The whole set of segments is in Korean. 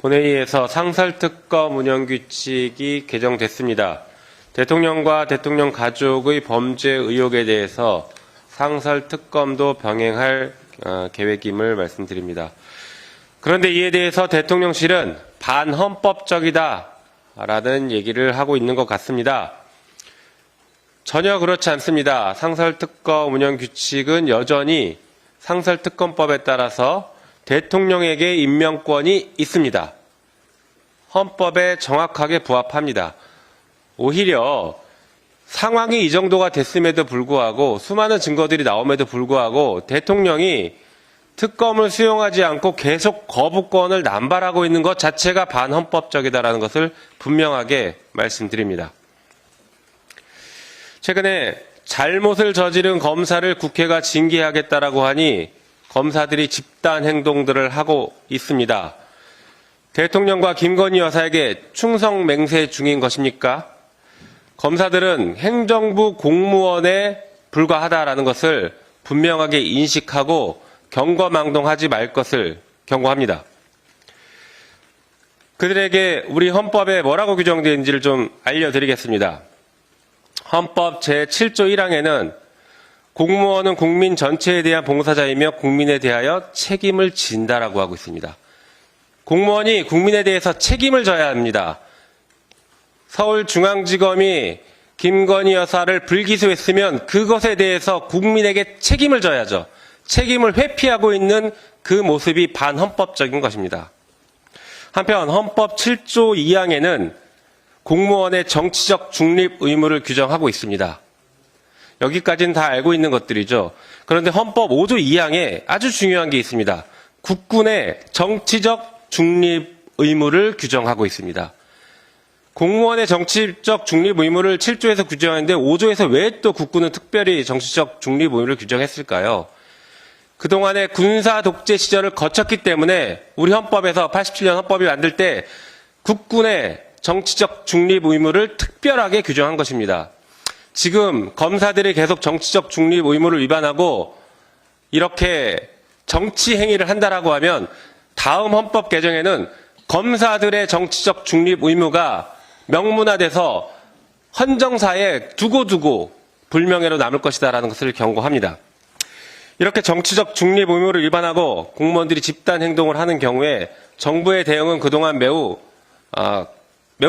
본회의에서 상설특검 운영규칙이 개정됐습니다. 대통령과 대통령 가족의 범죄 의혹에 대해서 상설특검도 병행할 계획임을 말씀드립니다. 그런데 이에 대해서 대통령실은 반헌법적이다라는 얘기를 하고 있는 것 같습니다. 전혀 그렇지 않습니다. 상설특검 운영규칙은 여전히 상설특검법에 따라서 대통령에게 임명권이 있습니다. 헌법에 정확하게 부합합니다. 오히려 상황이 이 정도가 됐음에도 불구하고 수많은 증거들이 나옴에도 불구하고 대통령이 특검을 수용하지 않고 계속 거부권을 남발하고 있는 것 자체가 반헌법적이다라는 것을 분명하게 말씀드립니다. 최근에 잘못을 저지른 검사를 국회가 징계하겠다라고 하니 검사들이 집단 행동들을 하고 있습니다. 대통령과 김건희 여사에게 충성 맹세 중인 것입니까? 검사들은 행정부 공무원에 불과하다라는 것을 분명하게 인식하고 경거망동하지 말 것을 경고합니다. 그들에게 우리 헌법에 뭐라고 규정되어 있는지를 좀 알려드리겠습니다. 헌법 제7조 1항에는 공무원은 국민 전체에 대한 봉사자이며 국민에 대하여 책임을 진다라고 하고 있습니다. 공무원이 국민에 대해서 책임을 져야 합니다. 서울중앙지검이 김건희 여사를 불기소했으면 그것에 대해서 국민에게 책임을 져야죠. 책임을 회피하고 있는 그 모습이 반헌법적인 것입니다. 한편 헌법 7조 2항에는 공무원의 정치적 중립 의무를 규정하고 있습니다. 여기까지는 다 알고 있는 것들이죠. 그런데 헌법 5조 2항에 아주 중요한 게 있습니다. 국군의 정치적 중립 의무를 규정하고 있습니다. 공무원의 정치적 중립 의무를 7조에서 규정했는데 5조에서 왜 또 국군은 특별히 정치적 중립 의무를 규정했을까요? 그동안의 군사 독재 시절을 거쳤기 때문에 우리 헌법에서 87년 헌법이 만들 때 국군의 정치적 중립 의무를 특별하게 규정한 것입니다. 지금 검사들이 계속 정치적 중립 의무를 위반하고 이렇게 정치 행위를 한다라고 하면 다음 헌법 개정에는 검사들의 정치적 중립 의무가 명문화돼서 헌정사에 두고두고 불명예로 남을 것이다라는 것을 경고합니다. 이렇게 정치적 중립 의무를 위반하고 공무원들이 집단 행동을 하는 경우에 정부의 대응은 그동안 매우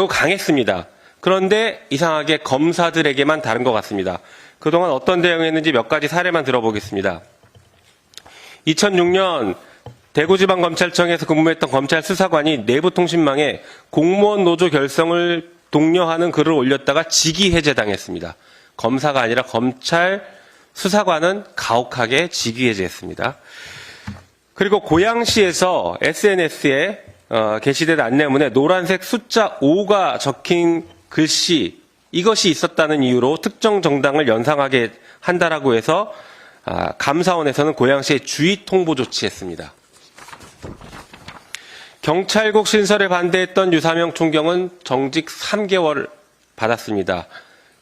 강했습니다. 그런데 이상하게 검사들에게만 다른 것 같습니다. 그동안 어떤 대응했는지 몇 가지 사례만 들어보겠습니다. 2006년 대구지방검찰청에서 근무했던 검찰 수사관이 내부통신망에 공무원 노조 결성을 독려하는 글을 올렸다가 직위 해제당했습니다. 검사가 아니라 검찰 수사관은 가혹하게 직위 해제했습니다. 그리고 고양시에서 SNS에 게시된 안내문에 노란색 숫자 5가 적힌 글씨 이것이 있었다는 이유로 특정 정당을 연상하게 한다라고 해서 감사원에서는 고양시에 주의 통보 조치했습니다. 경찰국 신설에 반대했던 유사명 총경은 정직 3개월 받았습니다.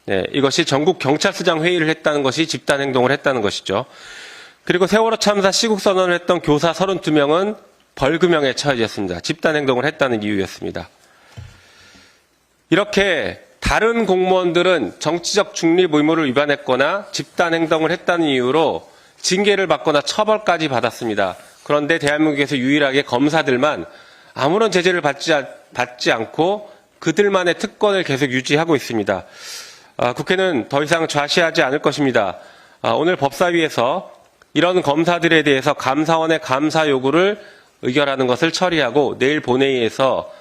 네, 이것이 전국 경찰서장 회의를 했다는 것이 집단 행동을 했다는 것이죠. 그리고 세월호 참사 시국 선언을 했던 교사 32명은 벌금형에 처해졌습니다. 집단 행동을 했다는 이유였습니다. 이렇게 다른 공무원들은 정치적 중립 의무를 위반했거나 집단 행동을 했다는 이유로 징계를 받거나 처벌까지 받았습니다. 그런데 대한민국에서 유일하게 검사들만 아무런 제재를 받지 않고 그들만의 특권을 계속 유지하고 있습니다. 국회는 더 이상 좌시하지 않을 것입니다. 오늘 법사위에서 이런 검사들에 대해서 감사원의 감사 요구를 의결하는 것을 처리하고 내일 본회의에서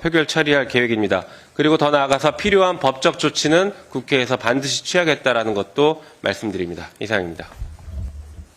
표결 처리할 계획입니다. 그리고 더 나아가서 필요한 법적 조치는 국회에서 반드시 취하겠다라는 것도 말씀드립니다. 이상입니다.